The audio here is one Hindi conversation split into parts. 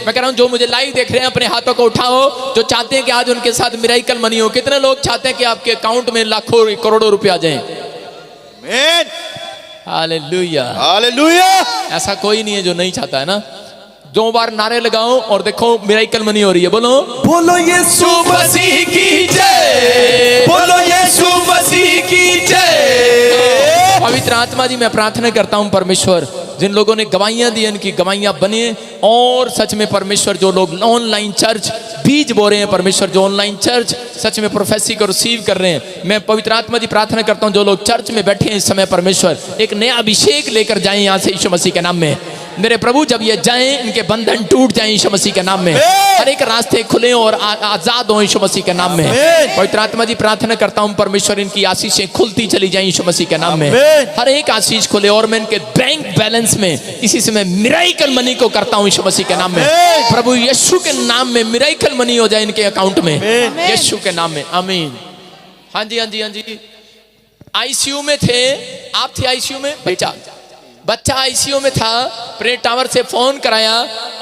मैं कह रहा हूं जो मुझे लाइव देख रहे हैं अपने हाथों को उठाओ जो चाहते हैं कि आज उनके साथ मिरेकल मनी हो। कितने लोग चाहते हैं कि आपके अकाउंट में लाखों करोड़ों रुपए आ जाएं? आमीन, हालेलुया, हालेलुया। ऐसा कोई नहीं है जो नहीं चाहता है ना। 2 बार नारे लगाओ और देखो मिरेकल मनी हो रही है। बोलो बोलो यीशु मसीह की जय, बोलो यीशु मसीह की जय। पवित्र आत्मा जी मैं प्रार्थना करता हूं परमेश्वर जिन लोगों ने गवाहियां दी इनकी गवाहियां बने और सच में परमेश्वर जो लोग ऑनलाइन चर्च बीज बो रहे हैं परमेश्वर जो ऑनलाइन चर्च सच में प्रोफेसी को रिसीव कर रहे हैं, मैं पवित्र आत्मा जी प्रार्थना करता हूं जो लोग चर्च में बैठे हैं इस समय परमेश्वर एक नया अभिषेक लेकर जाएं यहां से यीशु मसीह के नाम में। मेरे प्रभु जब ये जाएं इनके बंधन टूट जाएं यीशु मसीह के नाम में, हर एक रास्ते खुले और आजाद हो यीशु मसीह के नाम में। पवित्र आत्मा जी प्रार्थना करता हूं परमेश्वर इनकी आशीषें खुलती चली जाएं यीशु मसीह के नाम में, हर एक आशीष खुले और मैं इनके बैंक बैलेंस में इसी समय मिरेकल मनी को करता हूं यीशु मसीह के नाम में। प्रभु यीशु के नाम में मिरेकल मनी हो जाए इनके अकाउंट में यीशु के नाम में, आमीन। हाँ जी, हाँ जी, हाँ जी। आईसीयू में थे आप, थे आईसीयू में, बेटा बच्चा आईसीयू में था, प्रे टावर से फोन कराया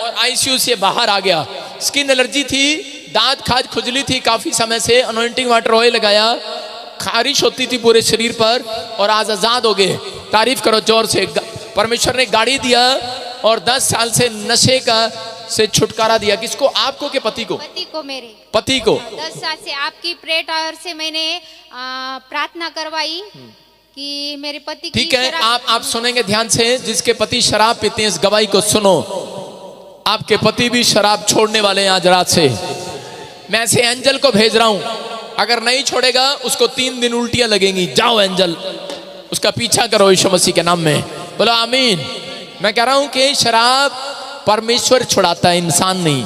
और आईसीयू से बाहर आ गया। स्किन एलर्जी थी, दांत खाज खुजली थी काफी समय से, अनॉइंटिंग वाटर ऑयल लगाया, खारिश होती थी पूरे शरीर पर और आज आजाद हो गए। तारीफ करो जोर से। परमेश्वर ने गाड़ी दिया और 10 साल से नशे का से छुटकारा दिया। किसको? आपको के पति को? पति को, मेरे पति को। 10 साल से आपकी प्रे टावर से मैंने प्रार्थना करवाई कि मेरे पति की ठीक है, आप सुनेंगे ध्यान से। जिसके पति शराब पीते हैं इस गवाही को सुनो, आपके पति भी शराब छोड़ने वाले हैं आज रात से। मैं ऐसे एंजल को भेज रहा हूं, अगर नहीं छोड़ेगा उसको 3 दिन उल्टियां लगेंगी। जाओ एंजल, उसका पीछा करो यीशु मसीह के नाम में, बोलो आमीन। मैं कह रहा हूं कि शराब परमेश्वर छुड़ाता है, इंसान नहीं।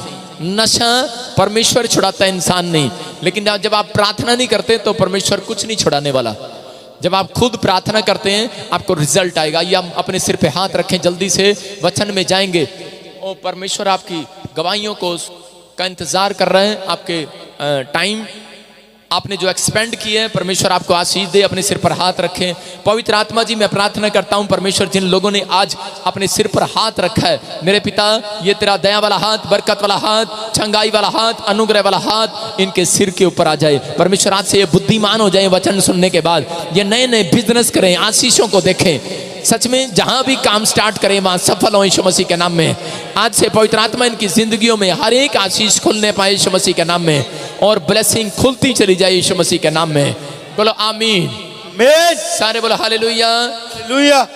नशा परमेश्वर छुड़ाता है, इंसान नहीं। लेकिन जब आप प्रार्थना नहीं करते तो परमेश्वर कुछ नहीं छुड़ाने वाला। जब आप खुद प्रार्थना करते हैं आपको रिजल्ट आएगा। ये हम अपने सिर पे हाथ रखें, जल्दी से वचन में जाएंगे। ओ परमेश्वर आपकी गवाहियों को का इंतजार कर रहे हैं, आपके टाइम आपने जो एक्सपेंड किए हैं परमेश्वर आपको आशीष दे। अपने सिर पर हाथ रखें। पवित्र आत्मा जी मैं प्रार्थना करता हूं परमेश्वर जिन लोगों ने आज अपने सिर पर हाथ रखा है, मेरे पिता ये तेरा दया वाला हाथ, बरकत वाला हाथ, चंगाई वाला हाथ, अनुग्रह वाला हाथ इनके सिर के ऊपर आ जाए। परमेश्वर आज से ये बुद्धिमान हो जाए वचन सुनने के बाद, ये नए नए बिजनेस करें, आशीषों को देखें। सच में जहां भी काम स्टार्ट करें वहां सफल हो यीशु मसीह के नाम में। आज से पवित्र आत्मा इनकी जिंदगियों में हर एक आशीष खुलने पाए यीशु मसीह के नाम में और ब्लेसिंग खुलती चली जाए यीशु मसीह के नाम में। बोलो आमीन, सारे बोलो हालेलुया, हालेलुया।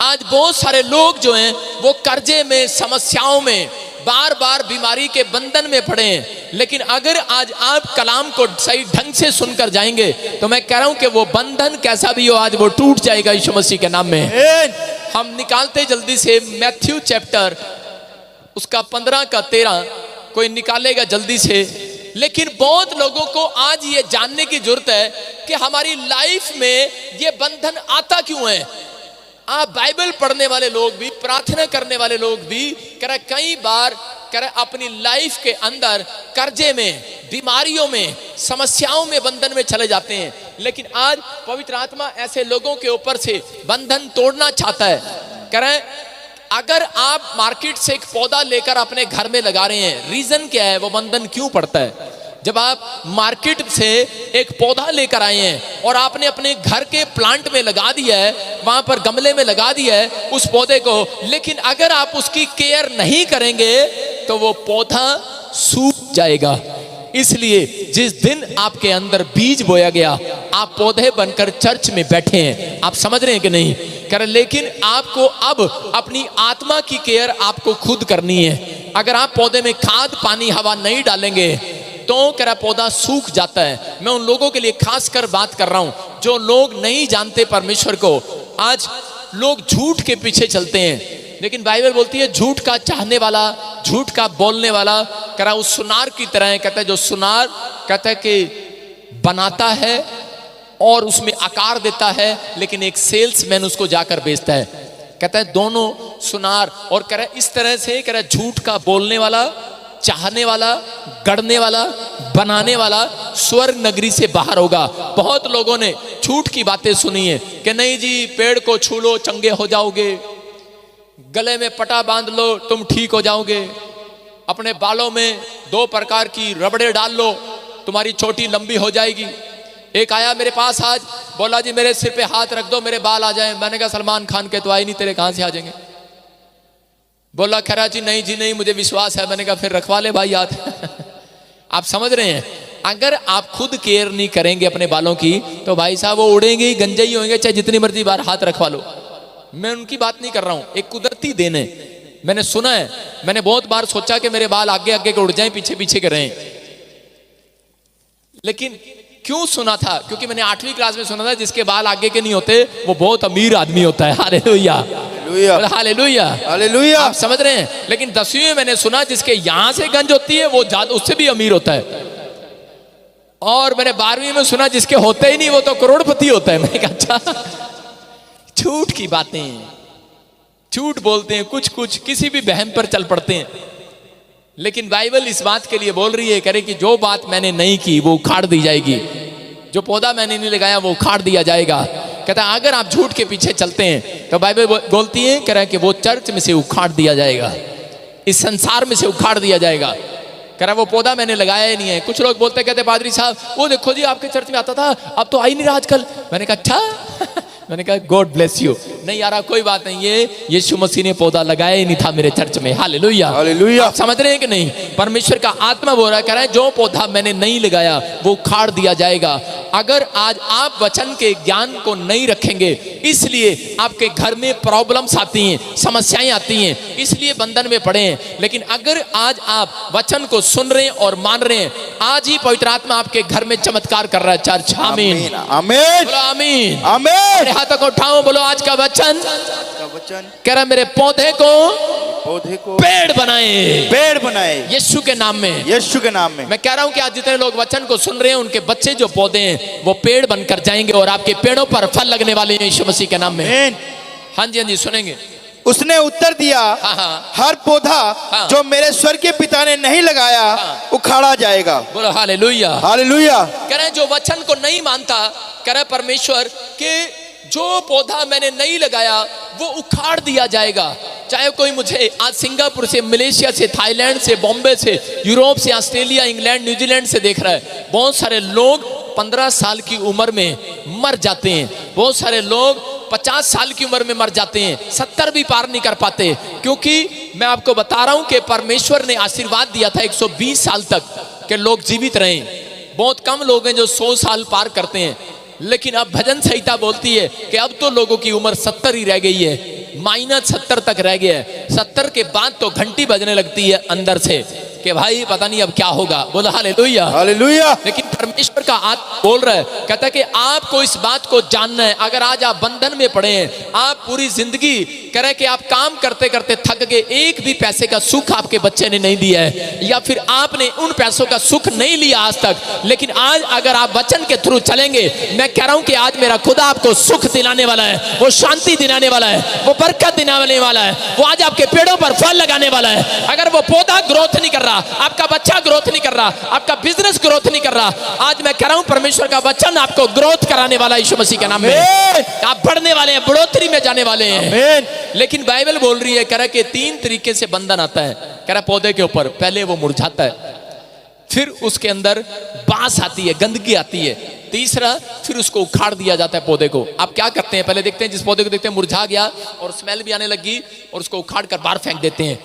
आज बहुत सारे लोग जो हैं वो कर्जे में, समस्याओं में, बार बार बीमारी के बंधन में पड़े हैं। लेकिन अगर आज आप कलाम को सही ढंग से सुनकर जाएंगे तो मैं कह रहा हूं कि वो बंधन कैसा भी हो आज वो टूट जाएगा यीशु मसीह के नाम में। हम निकालते जल्दी से मैथ्यू चैप्टर उसका 15 का 13 कोई निकालेगा जल्दी से। लेकिन बहुत लोगों को आज ये जानने की जरूरत है कि हमारी लाइफ में ये बंधन आता क्यों है। आप बाइबल पढ़ने वाले लोग भी, प्रार्थना करने वाले लोग भी कह रहे कई बार कह रहे अपनी लाइफ के अंदर कर्जे में, बीमारियों में, समस्याओं में, बंधन में चले जाते हैं। लेकिन आज पवित्र आत्मा ऐसे लोगों के ऊपर से बंधन तोड़ना चाहता है। कह रहे अगर आप मार्केट से एक पौधा लेकर अपने घर में लगा रहे हैं, रीजन क्या है, वो बंधन क्यों पड़ता है। जब आप मार्केट से एक पौधा लेकर आए हैं और आपने अपने घर के प्लांट में लगा दिया है, वहां पर गमले में लगा दिया है उस पौधे को, लेकिन अगर आप उसकी केयर नहीं करेंगे तो वो पौधा सूख जाएगा। इसलिए जिस दिन आपके अंदर बीज बोया गया आप पौधे बनकर चर्च में बैठे हैं। आप समझ रहे हैं कि नहीं? कह रहे लेकिन आपको अब अपनी आत्मा की केयर आपको खुद करनी है। अगर आप पौधे में खाद, पानी, हवा नहीं डालेंगे तो कह रहा पौधा सूख जाता है। मैं उन लोगों के लिए खास कर बात कर रहा हूं जो लोग नहीं जानते परमेश्वर को। आज लोग झूठ के पीछे चलते हैं, लेकिन बाइबल बोलती है झूठ का चाहने वाला, झूठ का बोलने वाला कह रहा उस सुनार की तरह है। कहता है जो सुनार कहता है कि बनाता है और उसमें आकार देता है, लेकिन एक सेल्समैन उसको जाकर बेचता है। कहता है दोनों सुनार, और कह रहा है इस तरह से कह रहा है झूठ का बोलने वाला, चाहने वाला, गढ़ने वाला, बनाने वाला स्वर्ग नगरी से बाहर होगा। बहुत लोगों ने झूठ की बातें सुनी है कि नहीं जी पेड़ को छू लो चंगे हो जाओगे, गले में पटा बांध लो तुम ठीक हो जाओगे, अपने बालों में 2 प्रकार की रबड़े डाल लो, तुम्हारी चोटी लंबी हो जाएगी। एक आया मेरे पास आज, बोला जी मेरे सिर पे हाथ रख दो मेरे बाल आ जाए। मैंने कहा सलमान खान के तो आए नहीं, तेरे कहां से आ जाएंगे? बोला खरा जी नहीं जी नहीं, मुझे विश्वास है। मैंने कहा फिर रखवा ले भाई हाथ। आप समझ रहे हैं, अगर आप खुद केयर नहीं करेंगे अपने बालों की तो भाई साहब वो उड़ेंगे ही, गंजे ही होंगे, चाहे जितनी मर्जी बार हाथ रखवा लो। मैं उनकी बात नहीं कर रहा हूं, एक कुदरती देन है। मैंने सुना है, मैंने बहुत बार सोचा कि मेरे बाल आगे आगे के उड़ जाएं, पीछे पीछे के रहें, लेकिन क्यों सुना था? क्योंकि मैंने 8वीं क्लास में सुना था जिसके बाल आगे के नहीं होते वो बहुत अमीर आदमी होता है। Hallelujah hallelujah hallelujah. आप समझ रहे हैं। लेकिन 10वीं में मैंने सुना जिसके यहां से गंज होती है वो ज्यादा उससे भी अमीर होता है। और मैंने 12वीं में सुना जिसके होते ही नहीं वो तो करोड़पति होता है। मैंने कहा अच्छा, झूठ की बातें, झूठ बोलते हैं, कुछ कुछ किसी भी बहम पर चल पड़ते हैं। लेकिन बाइबल इस बात के लिए बोल रही है, करे कि जो बात मैंने नहीं की वो उखाड़ दी जाएगी, जो पौधा मैंने नहीं लगाया वो उखाड़ दिया जाएगा। कहता है अगर आप झूठ के पीछे चलते हैं तो बाइबल बोलती है, कह रहा है कि वो चर्च में से उखाड़ दिया जाएगा, इस संसार में से उखाड़ दिया जाएगा। कह रहा वो पौधा मैंने लगाया ही नहीं है। कुछ लोग बोलते कहते पादरी साहब वो देखो जी आपके चर्च में आता था, अब तो आ ही नहीं रहा आजकल। मैंने कहा अच्छा। मैंने कहा गॉड ब्लेस यू। नहीं यार कोई बात नहीं, ये यीशु मसीह ने पौधा लगाया ही नहीं था मेरे चर्च में। Hallelujah hallelujah. आप समझ रहे हैं कि नहीं? परमेश्वर का आत्मा बोल रहा है, कह रहा है जो पौधा मैंने नहीं लगाया वो उखाड़ दिया जाएगा। अगर आज आप वचन के ज्ञान को नहीं रखेंगे, इसलिए आपके घर में प्रॉब्लम्स आती हैं, समस्याएं आती हैं, इसलिए बंधन में पड़े हैं। लेकिन अगर आज आप वचन को सुन रहे हैं और मान रहे हैं, आज ही पवित्र आत्मा आपके घर में चमत्कार कर रहा है। चर्च आमीन आमीन बोलो आमीन आमीन। हाथों को उठाओ, बोलो आज का वचन कह रहा मेरे पौधे को पेड़ बनाए यीशु के नाम में, यीशु के नाम में। मैं कह रहा हूं कि आज जितने लोग वचन को सुन रहे हैं उनके बच्चे जो पौधे हैं वो पेड़ बनकर जाएंगे और आपके पेड़ों पर फल लगने वाले हैं यीशु मसीह के नाम में। हाँ जी हाँ जी सुनेंगे। उसने उत्तर दिया, हाँ। हर पौधा जो मेरे स्वर्गीय पिता ने नहीं लगाया उखाड़ा जाएगा। बोलो हालेलुया हालेलुया। कह रहे हैं जो वचन को नहीं मानता, कह रहे परमेश्वर के जो पौधा मैंने नहीं लगाया वो उखाड़ दिया जाएगा। चाहे कोई मुझे आज सिंगापुर से, मलेशिया से, थाईलैंड से, बॉम्बे से, यूरोप से, ऑस्ट्रेलिया, इंग्लैंड, न्यूजीलैंड से देख रहा है। बहुत सारे लोग 15 साल की उम्र में मर जाते हैं, बहुत सारे लोग 50 साल की उम्र में मर जाते हैं, 70 भी पार नहीं कर पाते। क्योंकि मैं आपको बता रहा हूं कि परमेश्वर ने आशीर्वाद दिया था 120 साल तक के लोग जीवित रहें। बहुत कम लोग हैं जो 100 साल पार करते हैं। लेकिन अब भजन संहिता बोलती है कि अब तो लोगों की उम्र 70 ही रह गई है, -70 तक रह गया है। 70 के बाद तो घंटी बजने लगती है अंदर से कि भाई पता नहीं अब क्या होगा। बोला हालेलुया हालेलुया। लेकिन परमेश्वर का आत्मा बोल रहा है, कहता है कि आपको इस बात को जानना है। अगर आज आप बंधन में पड़े हैं, आप पूरी जिंदगी कह रहे कि आप काम करते करते थक गए, एक भी पैसे का सुख आपके बच्चे ने नहीं दिया है, या फिर आपने उन पैसों का सुख नहीं लिया आज तक, लेकिन आज अगर आप वचन के थ्रू चलेंगे, मैं कह रहा हूं कि आज मेरा खुदा आपको सुख दिलाने वाला है, वो शांति दिलाने वाला है, वो बरकत दिलाने वाला है, वो आज आपके पेड़ों पर फल लगाने वाला है। अगर वो पौधा ग्रोथ नहीं कर रहा, आपका बच्चा ग्रोथ नहीं कर रहा, आपका बिजनेस ग्रोथ नहीं कर रहा, आज मैं कह रहा हूं परमेश्वर का वचन आपको ग्रोथ कराने वाला है यीशु मसीह के नाम में। आप बढ़ने वाले हैं, बढ़ोतरी में जाने वाले हैं। लेकिन बाइबल बोल रही है, कह रहा कि 3 तरीके से बंधन आता है। कह रहा पौधे के ऊपर पहले वो मुरझाता है, फिर उसके अंदर बांस आती है, गंदगी आती है, तीसरा फिर उसको उखाड़ दिया जाता है पौधे को। आप क्या करते हैं, पहले देखते हैं, जिस पौधे को देखते हैं मुरझा गया और स्मेल भी आने लगी और उसको उखाड़ कर बाहर फेंक देते हैं।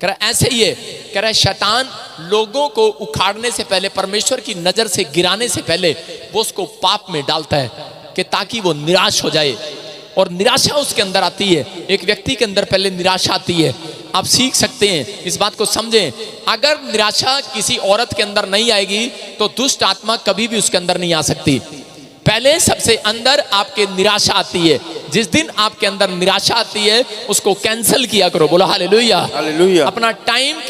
कह रहा ऐसे ही है, कह रहा शैतान लोगों को उखाड़ने से पहले, परमेश्वर की नजर से गिराने से पहले वो उसको पाप में डालता है कि ताकि वो निराश हो जाए, और निराशा उसके अंदर आती है। एक व्यक्ति के अंदर पहले निराशा आती है। आप सीख सकते हैं, इस बात को समझें। अगर निराशा किसी औरत के अंदर नहीं आएगी तो दुष्ट आत्मा कभी भी उसके अंदर नहीं आ सकती। पहले सबसे अंदर आपके निराशा आती है। जिस दिन आपके अंदर निराशा आती है उसको कैंसिल किया करो। बोलो हालेलुया हालेलुया। अपना टाइम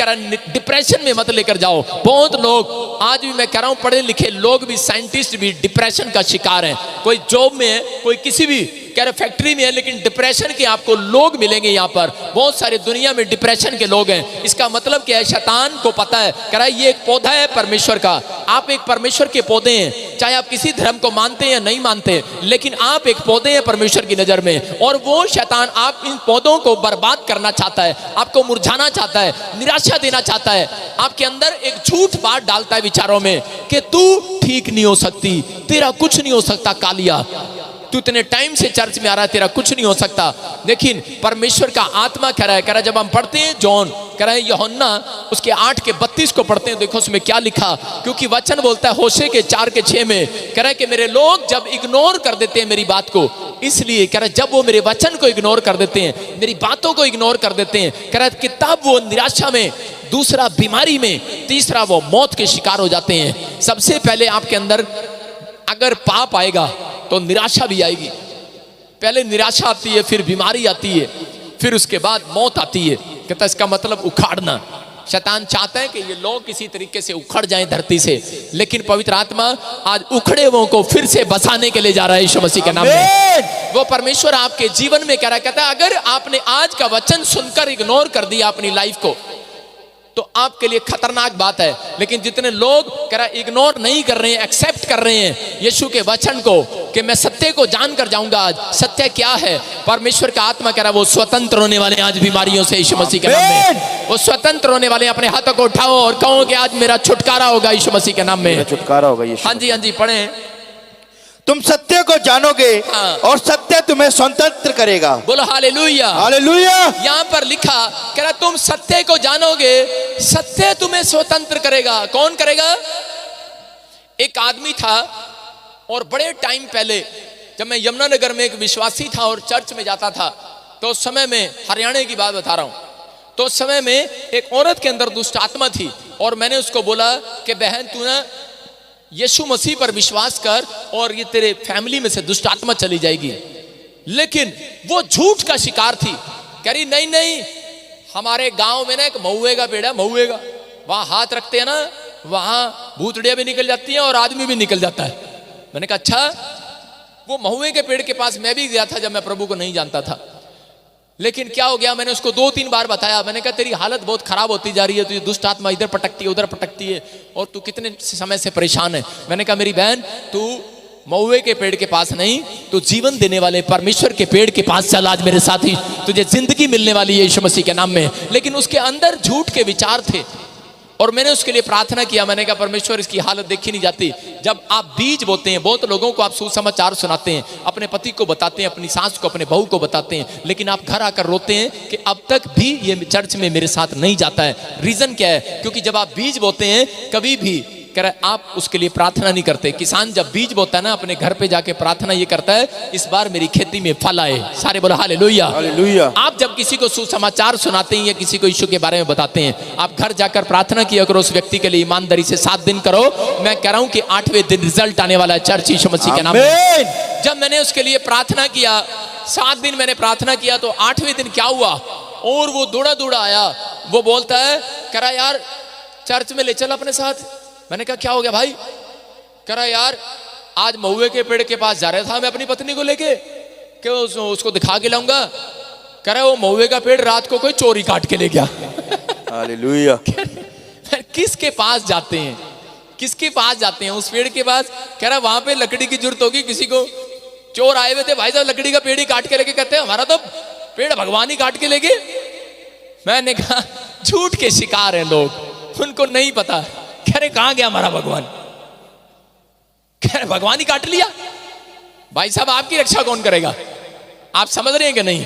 डिप्रेशन में मत लेकर जाओ। बहुत लोग आज भी, मैं कह रहा हूं, पढ़े लिखे लोग भी, साइंटिस्ट भी डिप्रेशन का शिकार हैं। कोई जॉब में है, कोई किसी भी कह रहे फैक्ट्री में है, लेकिन डिप्रेशन के आपको लोग मिलेंगे यहाँ पर। बहुत सारी दुनिया में डिप्रेशन के लोग हैं। इसका मतलब क्या है? शैतान को पता है, कह रहा है ये एक पौधा है परमेश्वर का, आप एक परमेश्वर के पौधे हैं। चाहे आप किसी धर्म को मानते हैं या नहीं मानते, लेकिन आप एक पौधे हैं परमेश्वर की नजर नजर में, और वो शैतान आप इन पौधों को बर्बाद करना चाहता है, आपको मुरझाना चाहता है, निराशा देना चाहता है, आपके अंदर एक झूठ बात डालता है विचारों में कि तू ठीक नहीं हो सकती, तेरा कुछ नहीं हो सकता कालिया, तू इतने टाइम से चर्च में आ रहा है, तेरा कुछ नहीं हो सकता। लेकिन परमेश्वर का आत्मा कह रहा है जब हम पढ़ते हैं जॉन कह रहा है यूहन्ना उसके 8:32 को पढ़ते हैं, देखो उसमें क्या लिखा, क्योंकि वचन बोलता है होशे के 4:6 में कह रहा है कि मेरे लोग जब इग्नोर कर देते हैं मेरी बात को, इसलिए कह रहा है जब वो मेरे वचन को इग्नोर कर देते हैं, मेरी बातों को इग्नोर कर देते हैं, कह रहा है कि तब वो निराशा में, दूसरा बीमारी में, तीसरा वो मौत के शिकार हो जाते हैं। सबसे पहले आपके अंदर अगर पाप आएगा तो निराशा भी आएगी। पहले निराशा आती है, फिर बीमारी आती है, फिर उसके बाद मौत आती है। कहता है इसका मतलब उखाड़ना। शैतान चाहता है कि ये लोग किसी तरीके से उखड़ जाएं धरती से, लेकिन पवित्र आत्मा आज उखड़े हुओं को फिर से बसाने के लिए जा रहा है यीशु मसीह के नाम में। वो परमेश्वर आपके जीवन में कह रहा है, कहता है अगर आपने आज का वचन सुनकर इग्नोर कर दिया अपनी लाइफ को तो आपके लिए खतरनाक बात है। लेकिन जितने लोग कह रहा इग्नोर नहीं कर रहे हैं, एक्सेप्ट कर रहे हैं यीशु के वचन को कि मैं सत्य को जान कर जाऊंगा, आज सत्य क्या है, परमेश्वर का आत्मा कह रहा है वो स्वतंत्र होने वाले आज बीमारियों से यीशु मसीह के नाम में। वो स्वतंत्र होने वाले, अपने हाथों को उठाओ और कहो कि आज मेरा छुटकारा होगा यीशु मसीह के नाम में, छुटकारा होगा यीशु। हाँ जी पढ़े। तुम सत्य को जानोगे और सत्य तुम्हें स्वतंत्र करेगा। बोलो हालेलुया। हालेलुया। यहाँ पर लिखा कह रहा तुम सत्य को जानोगे, सत्य तुम्हें स्वतंत्र करेगा। कौन करेगा? एक आदमी था और बड़े टाइम पहले जब मैं यमुनानगर में एक विश्वासी था और चर्च में जाता था, तो उस समय में, हरियाणा की बात बता रहा हूं, तो उस समय में एक औरत के अंदर दुष्ट आत्मा थी और मैंने उसको बोला कि बहन तू ना यीशु मसीह पर विश्वास कर और ये तेरे फैमिली में से दुष्ट आत्मा चली जाएगी। लेकिन वो झूठ का शिकार थी। कह रही नहीं, हमारे गांव में ना एक महुए का पेड़ है, महुए का, वहां हाथ रखते हैं ना, वहां भूतड़ियां भी निकल जाती हैं और आदमी भी निकल जाता है। मैंने कहा अच्छा। वो महुए के पेड़ के पास मैं भी गया था जब मैं प्रभु को नहीं जानता था। लेकिन क्या हो गया, मैंने उसको 2-3 बार बताया, मैंने कहा तेरी हालत बहुत खराब होती जा रही है, तुझे दुष्ट आत्मा इधर पटकती है उधर पटकती है और तू कितने समय से परेशान है। मैंने कहा मेरी बहन तू महुए के पेड़ के पास नहीं, तू जीवन देने वाले परमेश्वर के पेड़ के पास चल, आज मेरे साथ ही तुझे जिंदगी मिलने वाली है यीशु मसीह के नाम में। लेकिन उसके अंदर झूठ के विचार थे और मैंने उसके लिए प्रार्थना किया। मैंने कहा परमेश्वर इसकी हालत देखी नहीं जाती। जब आप बीज बोते हैं, बहुत लोगों को आप सुसमाचार सुनाते हैं, अपने पति को बताते हैं, अपनी सास को, अपने बहू को बताते हैं, लेकिन आप घर आकर रोते हैं कि अब तक भी ये चर्च में मेरे साथ नहीं जाता है। रीजन क्या है? क्योंकि जब आप बीज बोते हैं कभी भी कह रहा है आप उसके लिए प्रार्थना नहीं करते। किसान जब बीज बोता है ना, अपने घर पे जाके प्रार्थना ये करता है इस बार मेरी खेती में फल आए। सारे बोलो हालेलुया। हालेलुया। आप जब किसी को सुसमाचार सुनाते हैं या किसी को यीशु के बारे में बताते हैं, आप घर जाकर प्रार्थना किया करो उस व्यक्ति के लिए, ईमानदारी से 7 दिन करो। मैं कह रहा हूं कि 8वें दिन रिजल्ट आने वाला है चर्च यीशु मसीह के नाम में। जब मैंने उसके लिए प्रार्थना किया, 7 दिन मैंने प्रार्थना किया, तो 8वें दिन क्या हुआ, और वो दौड़ा आया। वो बोलता है कह रहा यार चर्च में ले चल अपने साथ। मैंने कहा क्या हो गया भाई? कह रहा यार आज महुए के पेड़ के पास जा रहा था मैं अपनी पत्नी को लेके, कि उसको दिखा के लाऊंगा। कह रहा वो महुए का पेड़ रात को कोई चोरी काट के ले गया। हालेलुया। किसके पास जाते हैं, किसके पास जाते हैं? उस पेड़ के पास। कह रहा वहां पे लकड़ी की जरूरत होगी किसी को, चोर आए हुए थे भाई साहब, लकड़ी का पेड़ ही काट के लेके, कहते हैं हमारा तो पेड़ भगवान ही काट के ले गए। मैंने कहा झूठ के शिकार हैं लोग, उनको नहीं पता। कह रहे कहां गया हमारा भगवान? कह रहे भगवान ही काट लिया। भाई साहब आपकी रक्षा कौन करेगा? आप समझ रहे हैं कि नहीं?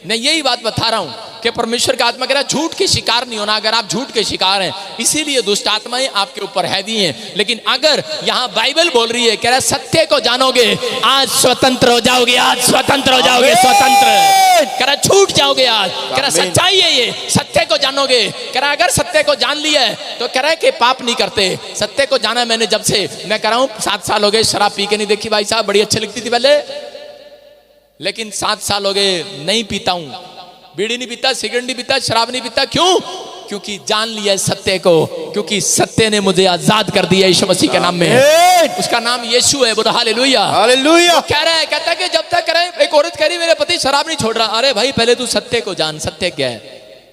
मैं यही बात बता रहा हूं कि परमेश्वर का आत्मा कह रहा है झूठ के शिकार नहीं होना। अगर आप झूठ के शिकार हैं इसीलिए दुष्ट आत्माएं आपके ऊपर हैवी हैं। लेकिन अगर यहाँ बाइबल बोल रही है, कह रहा है सत्य को जानोगे आज स्वतंत्र हो जाओगे, आज स्वतंत्र हो जाओगे, स्वतंत्र। कह रहा छूट जाओगे आज। कह रहा सच्चाई है ये, सत्य को जानोगे। कह रहा अगर सत्य को जान लिया है तो कह रहा है कि पाप नहीं करते। सत्य को जाना मैंने जब से, मैं कह रहा हूँ 7 साल हो गए शराब पी के नहीं देखी भाई साहब, बड़ी अच्छी लगती थी पहले, लेकिन 7 साल हो गए नहीं पीता हूं, बीड़ी नहीं पीता, सिगरेट नहीं पीता, शराब नहीं पीता। क्यों? क्योंकि जान लिया है सत्य को, क्योंकि सत्य ने मुझे आजाद कर दिया यीशु मसीह के नाम में। उसका नाम यीशु है। बोलो हालेलुया। हालेलुया। कह रहा है, कहता है कि जब तक, कह रहा है एक औरत कह रही मेरे पति शराब नहीं छोड़ रहा। अरे भाई पहले तू सत्य को जान, सत्य क्या है?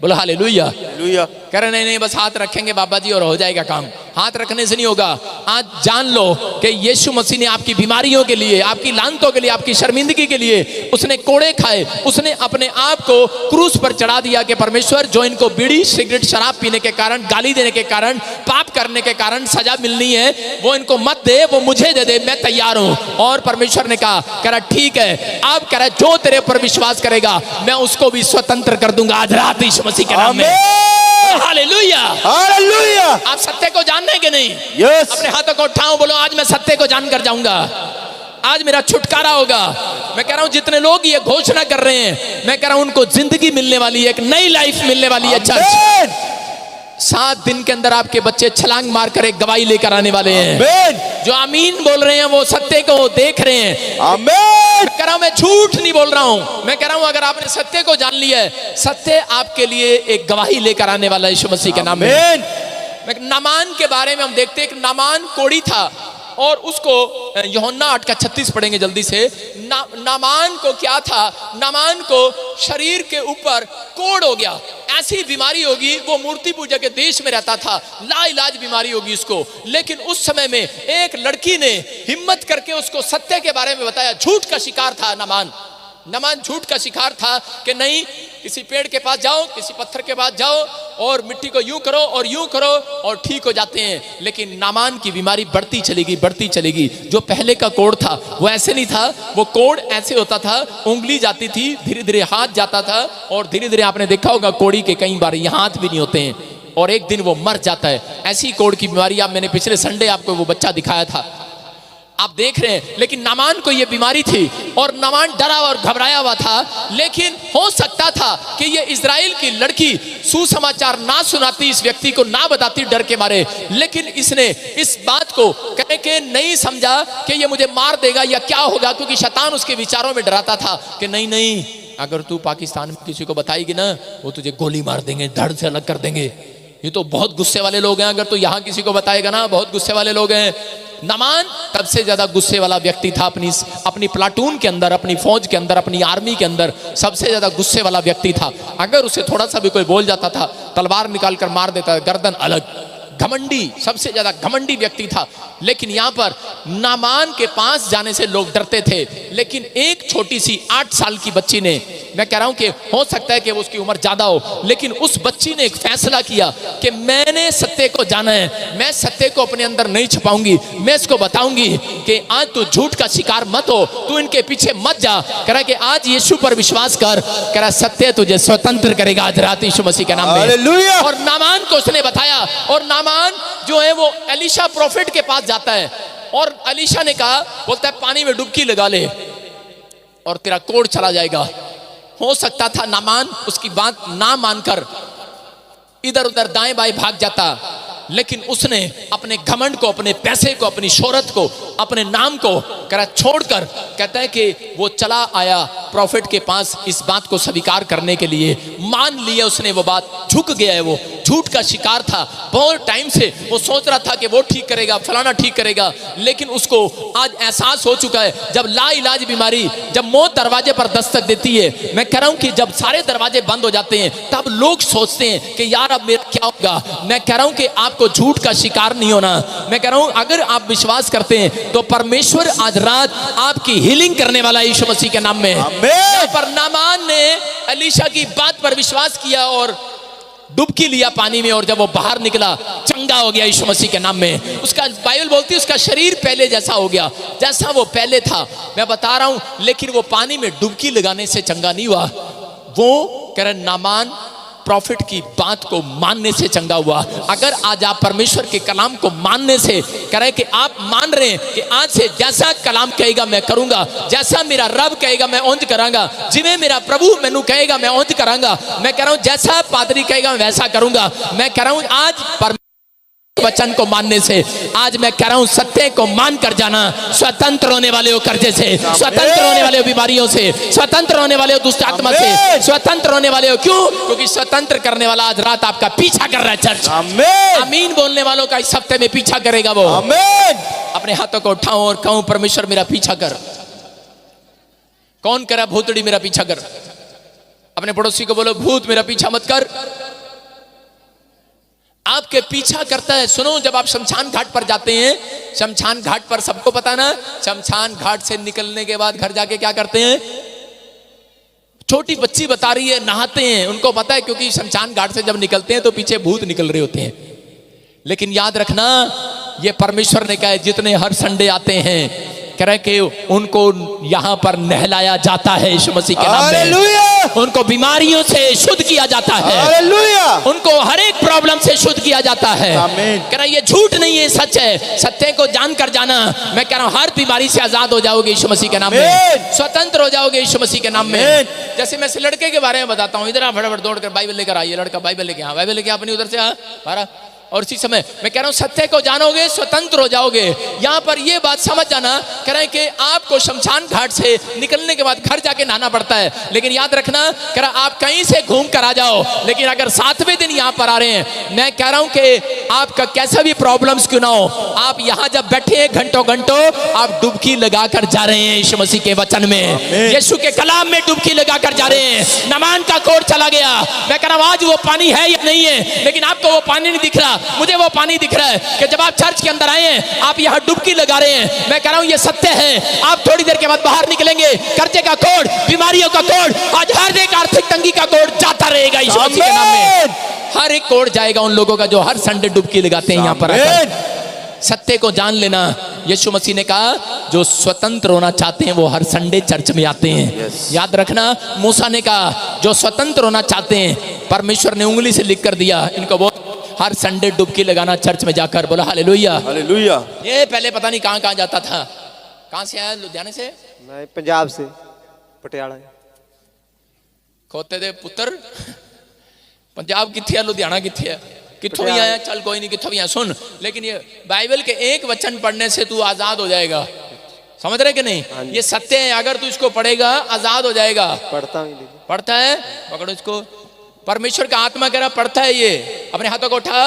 बोलो हालेलुया। हालेलुया। कह रहे नहीं बस हाथ रखेंगे बाबा जी और हो जाएगा काम। हाथ रखने से नहीं होगा। आज जान लो कि यीशु मसीह ने आपकी बीमारियों के लिए, आपकी लानतों के लिए, आपकी शर्मिंदगी के लिए उसने कोड़े खाए, उसने अपने आप को क्रूस पर चढ़ा दिया कि परमेश्वर जो इनको बीड़ी सिगरेट शराब पीने के कारण, गाली देने के कारण, पाप करने के कारण सजा मिलनी है, वो इनको मत दे, वो मुझे दे दे, मैं तैयार हूं। और परमेश्वर ने कहा, कह रहा ठीक है, अब कह रहा जो तेरे पर विश्वास करेगा मैं उसको भी स्वतंत्र कर दूंगा आज रात यीशु मसीह के नाम में। Hallelujah, hallelujah. आप सत्य को जानने के नहीं? यस। अपने हाथों को उठाओ, बोलो आज मैं सत्य को जानकर जाऊंगा, आज मेरा छुटकारा होगा। मैं कह रहा हूं जितने लोग ये घोषणा कर रहे हैं, मैं कह रहा हूं उनको जिंदगी मिलने वाली है, एक नई लाइफ मिलने वाली है। चर्च 7 दिन के अंदर आपके बच्चे छलांग मारकर एक गवाही लेकर आने वाले हैं। जो आमीन बोल रहे हैं वो सत्य को देख रहे हैं। आमीन। मैं कह रहा हूं मैं झूठ नहीं बोल रहा हूं, मैं कह रहा हूं अगर आपने सत्य को जान लिया है, सत्य आपके लिए एक गवाही लेकर आने वाला है यीशु मसीह के नाम में। नामान के बारे में हम देखते हैं, एक नामान कोढ़ी था और उसको यूहन्ना 8:36 पढ़ेंगे जल्दी से। नामान को क्या था? नामान को शरीर के ऊपर कोढ़ हो गया, ऐसी बीमारी होगी, वो मूर्ति पूजा के देश में रहता था, लाइलाज बीमारी होगी उसको। लेकिन उस समय में एक लड़की ने हिम्मत करके उसको सत्य के बारे में बताया। झूठ का शिकार था नामान झूठ का शिकार था कि नहीं, किसी पेड़ के पास जाओ, किसी पत्थर के पास जाओ और मिट्टी को यूं करो और यूं करो और ठीक हो जाते हैं। लेकिन नामान की बीमारी बढ़ती चलेगी। जो पहले का कोढ़ था वो ऐसे नहीं था, वो कोढ़ ऐसे होता था, उंगली जाती थी, धीरे धीरे हाथ जाता था और धीरे धीरे आपने देखा होगा कोढ़ी के कई बार यहाँ हाथ भी नहीं होते हैं और एक दिन वो मर जाता है। ऐसी कोढ़ की बीमारी, आप मैंने पिछले संडे आपको वो बच्चा दिखाया था, आप देख रहे हैं। लेकिन नामान को ये बीमारी थी और नामान डरा और घबराया हुआ था। लेकिन हो सकता था कि ये इजराइल की लड़की सुसमाचार ना सुनाती, इस व्यक्ति को ना बताती डर के मारे, लेकिन इसने इस बात को कह के नहीं समझा कि ये मुझे मार देगा या क्या होगा, क्योंकि शैतान उसके विचारों में डराता था कि नहीं, अगर तू पाकिस्तान में किसी को बताएगी ना, वो तुझे गोली मार देंगे, धड़ से अलग कर देंगे। ये तो बहुत गुस्से वाले लोग हैं, अगर तू यहाँ किसी को बताएगा ना, बहुत गुस्से वाले लोग हैं। नामान सबसे ज्यादा गुस्से वाला व्यक्ति था, अपनी प्लाटून के अंदर, अपनी फौज के अंदर, अपनी आर्मी के अंदर सबसे ज्यादा गुस्से वाला व्यक्ति था। अगर उसे थोड़ा सा भी कोई बोल जाता था, तलवार निकाल कर मार देता, गर्दन अलग। घमंडी, सबसे ज्यादा घमंडी व्यक्ति था। लेकिन यहाँ पर नामान के पास जाने से लोग डरते थे। लेकिन एक छोटी सी 8 साल की बच्ची ने, मैं कह रहा हूं कि हो सकता है कि उसकी उम्र ज्यादा हो, लेकिन उस बच्ची ने एक फैसला किया कि मैंने सत्य को जाना है, मैं सत्य को अपने अंदर नहीं छुपाऊंगी, मैं इसको बताऊंगी कि आज तू झूठ का शिकार मत हो, तू इनके पीछे मत जा। कह रहा कि आज यीशु पर विश्वास कर, कह रहा सत्य तुझे स्वतंत्र करेगा आज रात यीशु मसीह के नाम में। हालेलुया। और नामान को उसने बताया, और नामान जो है वो एलीशा प्रोफेट के पास जाता है और एलीशा ने कहा, बोलता है पानी में डुबकी लगा ले और तेरा कोढ़ चला जाएगा। हो सकता था नामान उसकी बात ना मानकर इधर उधर दाएं बाएं भाग जाता, लेकिन उसने अपने घमंड को, अपने पैसे को, अपनी शोहरत को, अपने नाम को करा छोड़कर, कहता है कि वो चला आया प्रॉफिट के पास इस बात को स्वीकार करने के लिए। मान लिया उसने वो बात, झुक गया है। वो झूठ का शिकार था, बहुत टाइम से वो सोच रहा था कि वो ठीक करेगा, फलाना ठीक करेगा, लेकिन उसको आज एहसास हो चुका है, जब लाइलाज बीमारी, जब मौत दरवाजे पर दस्तक देती है, मैं कह रहा हूं कि जब सारे दरवाजे बंद हो जाते हैं तब लोग सोचते हैं कि यार अब मेरा क्या होगा। मैं कह रहा हूं कि आपको झूठ का शिकार नहीं होना। मैं कह रहा हूं अगर आप विश्वास करते हैं तो परमेश्वर आज रात आपकी हीलिंग करने वाला है यीशु मसीह के नाम में। पर नामान ने एलीशा की बात पर विश्वास किया और डुबकी लिया पानी में, और जब वो बाहर निकला चंगा हो गया यीशु मसीह के नाम में। उसका बाइबल बोलती है उसका शरीर पहले जैसा हो गया, जैसा वो पहले था। मैं बता रहा हूं, लेकिन वो पानी में डुबकी लगाने से चंगा नहीं हुआ। वो कह रहे नामान प्रॉफिट की बात को मानने से चंगा हुआ। अगर आज आप परमेश्वर के कलाम को मानने से, कह रहे कि आप मान रहे हैं कि आज से जैसा कलाम कहेगा मैं करूंगा, जैसा मेरा रब कहेगा मैं उंज करांगा, जिਵੇਂ मेरा प्रभु मैनू कहेगा मैं उंज करांगा। मैं कह रहा हूं जैसा पादरी कहेगा मैं वैसा करूंगा। मैं कह रहा हूं आज वचन को मानने से, आज मैं कह रहा हूं सत्य को मान कर जाना, स्वतंत्र होने वाले हो कर्जे से, स्वतंत्र होने वाले हो बीमारियों से, स्वतंत्र होने वाले हो दुष्ट आत्मा से, स्वतंत्र होने वाले हो। क्यों? क्योंकि स्वतंत्र करने वाला आज रात आपका पीछा कर रहा है। चर्च आमीन बोलने वालों का इस हफ्ते में पीछा करेगा वो। अपने हाथों को उठाओ और कहूं परमेश्वर मेरा पीछा कर। कौन करा? भूतड़ी मेरा पीछा कर। अपने पड़ोसी को बोलो भूत मेरा पीछा मत कर। आपके पीछा करता है। सुनो, जब आप शमशान घाट पर जाते हैं, शमशान घाट पर सबको पता ना, शमशान घाट से निकलने के बाद घर जाके क्या करते हैं? छोटी बच्ची बता रही है, नहाते हैं। उनको पता है क्योंकि शमशान घाट से जब निकलते हैं तो पीछे भूत निकल रहे होते हैं। लेकिन याद रखना, ये परमेश्वर ने कहा है, जितने हर संडे आते हैं कह रहे कि उनको यहां पर नहलाया जाता है यीशु मसीह के नाम में। उनको बीमारियों से शुद्ध किया जाता है। उनको हर एक प्रॉब्लम से शुद्ध किया जाता है। कह रहा ये झूठ नहीं है, सच है। सत्य को जानकर जाना। मैं कह रहा हूं हर बीमारी से आजाद हो जाओगे यीशु मसीह के नाम में, स्वतंत्र हो जाओगे यीशु मसीह के नाम में। जैसे मैं इस लड़के के बारे में बताता हूँ, इधर फटाफट दौड़कर बाइबल लेकर आइए। लड़का बाइबल लेके, हाँ बाइबल लेके अपनी उधर से आ। और इसी समय मैं कह रहा हूं सत्य को जानोगे, स्वतंत्र हो जाओगे। यहां पर यह बात समझ जाना, कह रहे हैं कि आपको शमशान घाट से निकलने के बाद घर जाके नहाना पड़ता है। लेकिन याद रखना, कह रहा आप कहीं से घूम कर आ जाओ, लेकिन अगर 7वें दिन यहां पर आ रहे हैं, मैं कह रहा हूं कि आपका कैसा भी प्रॉब्लम्स क्यों ना हो, आप यहां जब बैठे हैं घंटों घंटों, आप डुबकी लगाकर जा रहे हैं यीशु मसीह के वचन में, यीशु के कलाम में डुबकी लगाकर जा रहे हैं। नमान का कोड चला गया। मैं कह रहा हूं आज वो पानी है या नहीं है, लेकिन आपको वो पानी नहीं दिख रहा, मुझे वो पानी दिख रहा है कि जब आप चर्च के अंदर आए हैं, आप यहां डुबकी लगा रहे हैं। मैं कह रहा हूं ये सत्य है। आप थोड़ी देर के बाद बाहर निकलेंगे, कर्जे का कोड, बीमारियों का कोड, आज हर एक आर्थिक तंगी का कोड जाता रहेगा यीशु मसीह के नाम में। हर एक कोड जाएगा उन लोगों का जो हर संडे डुबकी लगाते हैं यहां पर आकर। सत्य को जान लेना। यीशु मसीह ने कहा जो स्वतंत्र होना चाहते हैं वो हर संडे चर्च में आते हैं। याद रखना, मूसा ने कहा जो स्वतंत्र होना चाहते हैं, परमेश्वर ने उंगली से लिख कर दिया, इनको वो हर संडे डुबकी लगाना चर्च में जाकर। बोला हालेलुया, हालेलुया। ये पहले पता नहीं कहां कहां जाता था। कहां से आया? लुधियाने से? मैं पंजाब से, पटियाला। खोते दे पुत्र, पंजाब किथे है, लुधियाना किथे है, किथों भी आया? चल कोई नहीं, किथों भी आया। सुन, लेकिन ये बाइबल के एक वचन पढ़ने से तू आजाद हो जाएगा। समझ रहे कि नहीं? ये सत्य है। अगर तू इसको पढ़ेगा आजाद हो जाएगा। पढ़ता हूँ। पढ़ता है, पकड़ो इसको। परमेश्वर का आत्मा कह रहा पढ़ता है ये। अपने हाथों को उठा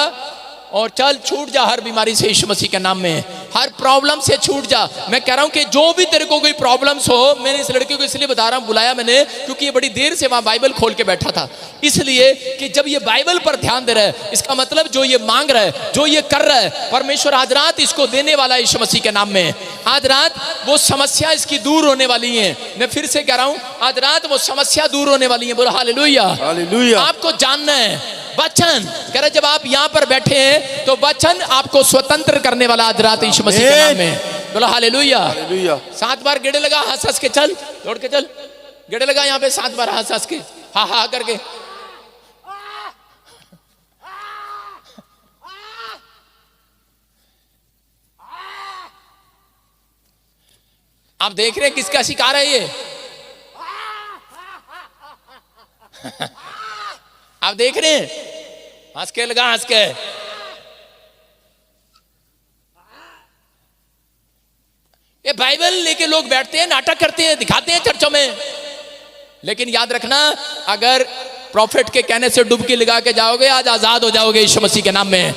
और चल, छूट जा हर बीमारी से यीशु मसीह के नाम में, हर प्रॉब्लम से छूट जा। मैं कह रहा हूं कि जो भी तेरे को कोई प्रॉब्लम्स हो, मैंने इस लड़के को इसलिए बता रहा हूं, बुलाया मैंने क्योंकि ये बड़ी देर से वहां बाइबल खोल के बैठा था। इसलिए कि जब ये बाइबल पर ध्यान दे रहा है, इसका मतलब जो ये मांग रहा है, जो ये कर रहा है, परमेश्वर आज रात इसको देने वाला है यीशु मसीह के नाम में। आज रात वो समस्या इसकी दूर होने वाली है। मैं फिर से कह रहा हूं, आज रात वो समस्या दूर होने वाली है। बोलो हालेलुया, हालेलुया। आपको जानना है वचन। कह रहे जब आप यहां पर बैठे हैं तो वचन आपको स्वतंत्र करने वाला आज रात यीशु मसीह के नाम में। बोलो हालेलुया, हालेलुया। 7 बार गेड़े लगा, हंस हंस के चल, दौड़ के चल। गेड़े लगा यहां पे 7 बार, हंस हंस के, हा हा करके। आप देख रहे हैं किसका शिकार है ये? आप देख रहे हैं, हंस के लगा, हंस के। ये बाइबल लेके लोग बैठते हैं, नाटक करते हैं, दिखाते हैं चर्चों में। लेकिन याद रखना, अगर प्रॉफिट के कहने से डुबकी लगा के जाओगे, आज आजाद हो जाओगे यीशु मसीह के नाम में।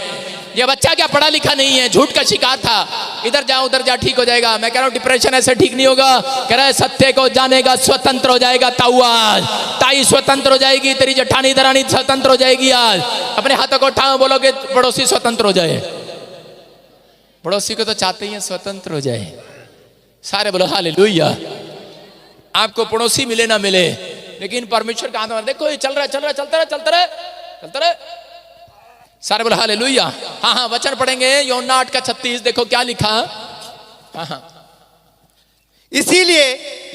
ये बच्चा क्या पढ़ा लिखा नहीं है, झूठ का शिकार था, इधर जाओ उधर जा ठीक हो जाएगा। मैं कह रहा हूं डिप्रेशन ऐसे ठीक नहीं होगा। कह रहा है सत्य को जानेगा, स्वतंत्र हो जाएगा। ताई स्वतंत्र हो जाएगी, तेरी जेठानी दरानी स्वतंत्र हो जाएगी। आज अपने हाथों को उठाओ, बोलोगे पड़ोसी स्वतंत्र हो जाए। पड़ोसी को तो चाहते ही स्वतंत्र हो जाए सारे। बोलो हालेलुया। आपको पड़ोसी मिले ना मिले, लेकिन परमेश्वर का आत्मा देखो ये चल रहा है, चल रहा है, चलता रहे, चलता रहे, चलता रहे सारे। बोलो हालेलुया। हाँ हाँ, वचन पढ़ेंगे यूहन्ना 8:36। देखो क्या लिखा। हाँ, इसीलिए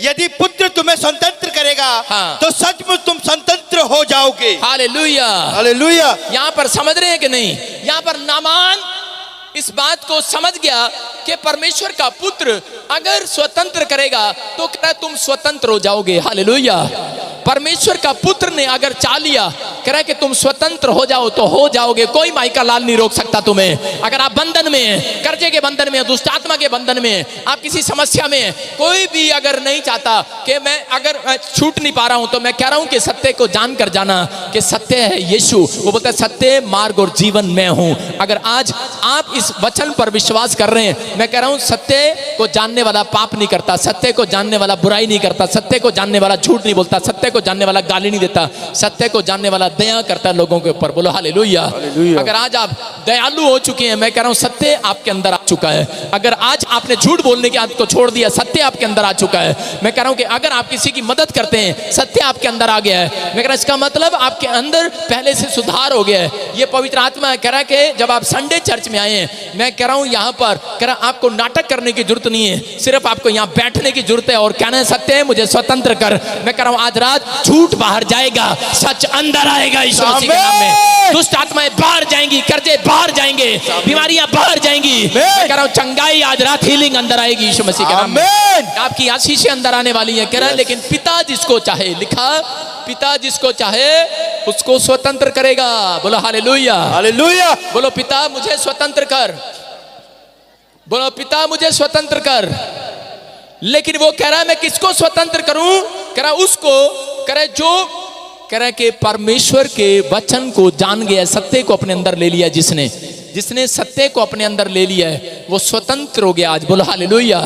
यदि पुत्र तुम्हें स्वतंत्र करेगा, हाँ, तो सचमुच तुम स्वतंत्र हो जाओगे। Hallelujah, hallelujah. यहां पर समझ रहे हैं कि नहीं? यहां पर नामान इस बात को समझ गया कि परमेश्वर का पुत्र अगर स्वतंत्र करेगा तो क्या तुम स्वतंत्र हो जाओगे। हालेलुया। परमेश्वर का पुत्र ने अगर चाह लिया, कह रहा है कि तुम स्वतंत्र हो जाओ तो हो जाओगे। कोई माई का लाल नहीं रोक सकता तुम्हें। अगर आप बंधन में हैं, कर्जे के बंधन में, दुष्ट आत्मा के बंधन में, आप किसी समस्या में, कोई भी अगर नहीं चाहता कि मैं अगर छूट नहीं पा रहा हूं, तो मैं कह रहा हूं कि सत्य को जानकर जाना कि सत्य है यीशु। वो बोलता है सत्य, मार्ग और जीवन मैं हूं। अगर आज आप इस वचन पर विश्वास कर रहे हैं, मैं कह रहा हूं सत्य को जानने वाला पाप नहीं करता, सत्य को जानने वाला बुराई नहीं करता, सत्य को जानने वाला झूठ नहीं बोलता, सत्य को जानने वाला गाली नहीं देता, सत्य को जानने वाला दया करता है लोगों के ऊपर। बोलो हालेलुया। अगर आज आप दयालु हो चुके हैं, मैं कह रहा हूं सत्य आपके अंदर आ चुका है। अगर आज आपने झूठ बोलने की आदत को छोड़ दिया, सत्य आपके अंदर आ चुका है। मैं कह रहा हूं कि अगर आप किसी की मदद करते हैं, सत्य आपके अंदर आ गया है। मैं कह रहा हूं इसका मतलब आपके अंदर पहले से सुधार हो गया है। ये पवित्र आत्मा कह रहा है कि जब आप संडे चर्च में आए हैं, मैं कह रहा हूं यहां पर कह रहा आपको नाटक करने की जरूरत नहीं है, सिर्फ आपको यहां बैठने की जरूरत है और कहना है सत्य है मुझे स्वतंत्र कर। मैं कह रहा हूं आज रात झूठ बाहर जाएगा, सच अंदर आएगा यीशु मसीह के नाम में। दुष्ट आत्माएं बाहर जाएंगी, कर्जे बाहर जाएंगे, बीमारियां बाहर जाएंगी। मैं कह रहा हूं चंगाई आज रात हीलिंग अंदर आएगी यीशु मसीह के नाम में। आपकी आशीषें अंदर आने वाली है। कह रहा है लेकिन पिता जिसको चाहे, लिखा पिता जिसको चाहे उसको स्वतंत्र करेगा। बोलो हालेलुया, हालेलुया। बोलो पिता मुझे स्वतंत्र कर, बोलो पिता मुझे स्वतंत्र कर। लेकिन वो कह रहा है मैं किसको स्वतंत्र करूं? कह रहा उसको, कह रहा जो कह रहा कि परमेश्वर के वचन को जान गया, सत्य को अपने अंदर ले लिया, जिसने सत्य को अपने अंदर ले लिया है वो स्वतंत्र हो गया आज। बोलो हालेलुया।